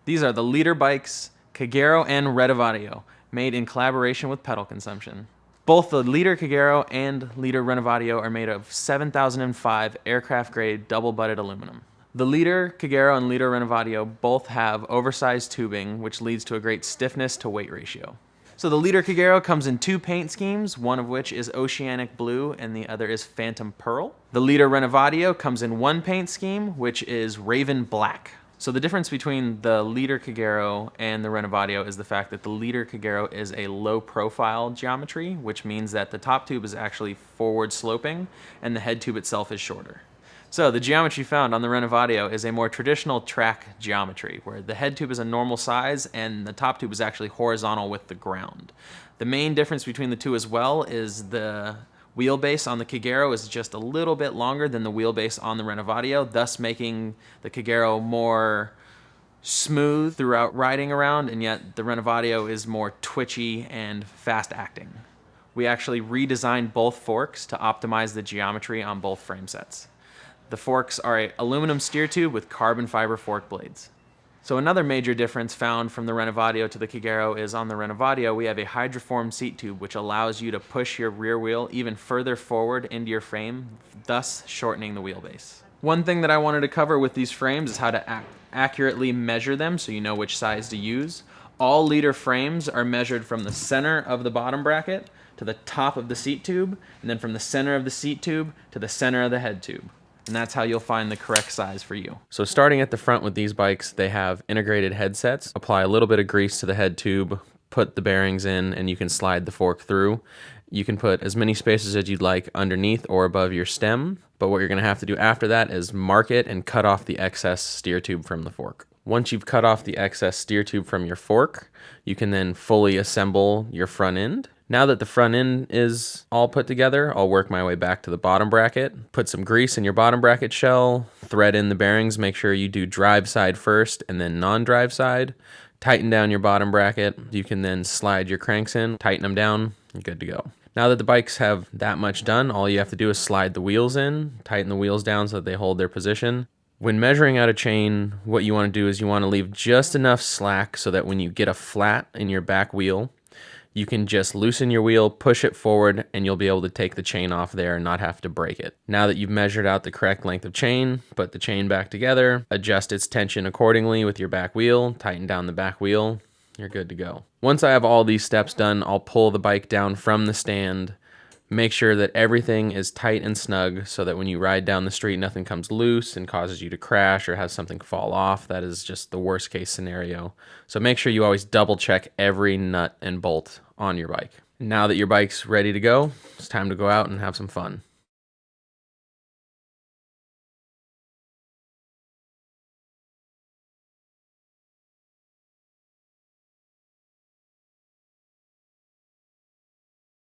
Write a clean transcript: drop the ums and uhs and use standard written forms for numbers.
These are the leader bikes, Kagero and Renovatio, made in collaboration with pedal consumption. Both the leader Kagero and leader Renovatio are made of 7005 aircraft-grade double-butted aluminum. The leader Kagero and leader Renovatio both have oversized tubing, which leads to a great stiffness to weight ratio. So the leader Kagero comes in 2 paint schemes, one of which is Oceanic Blue and the other is Phantom Pearl. The leader Renovatio comes in 1 paint scheme, which is Raven Black. So the difference between the leader Kagero and the Renovatio is the fact that the leader Kagero is a low profile geometry, which means that the top tube is actually forward sloping and the head tube itself is shorter. So the geometry found on the Renovatio is a more traditional track geometry, where the head tube is a normal size and the top tube is actually horizontal with the ground. The main difference between the two as well is the wheelbase on the Kagero is just a little bit longer than the wheelbase on the Renovatio, thus making the Kagero more smooth throughout riding around, and yet the Renovatio is more twitchy and fast acting. We actually redesigned both forks to optimize the geometry on both frame sets. The forks are an aluminum steer tube with carbon fiber fork blades. So another major difference found from the Renovatio to the Kagero is on the Renovatio we have a hydroform seat tube which allows you to push your rear wheel even further forward into your frame, thus shortening the wheelbase. One thing that I wanted to cover with these frames is how to accurately measure them so you know which size to use. All leader frames are measured from the center of the bottom bracket to the top of the seat tube, and then from the center of the seat tube to the center of the head tube. And that's how you'll find the correct size for you. So starting at the front with these bikes, they have integrated headsets. Apply a little bit of grease to the head tube, put the bearings in, and you can slide the fork through. You can put as many spaces as you'd like underneath or above your stem, but what you're gonna have to do after that is mark it and cut off the excess steer tube from the fork. Once you've cut off the excess steer tube from your fork, you can then fully assemble your front end. Now that the front end is all put together, I'll work my way back to the bottom bracket, put some grease in your bottom bracket shell, thread in the bearings, make sure you do drive side first and then non-drive side, tighten down your bottom bracket. You can then slide your cranks in, tighten them down, you're good to go. Now that the bikes have that much done, all you have to do is slide the wheels in, tighten the wheels down so that they hold their position. When measuring out a chain, what you want to do is you want to leave just enough slack so that when you get a flat in your back wheel, you can just loosen your wheel, push it forward, and you'll be able to take the chain off there and not have to break it. Now that you've measured out the correct length of chain, put the chain back together, adjust its tension accordingly with your back wheel, tighten down the back wheel, you're good to go. Once I have all these steps done, I'll pull the bike down from the stand, make sure that everything is tight and snug so that when you ride down the street, nothing comes loose and causes you to crash or has something fall off. That is just the worst case scenario. So make sure you always double check every nut and bolt on your bike. Now that your bike's ready to go, it's time to go out and have some fun.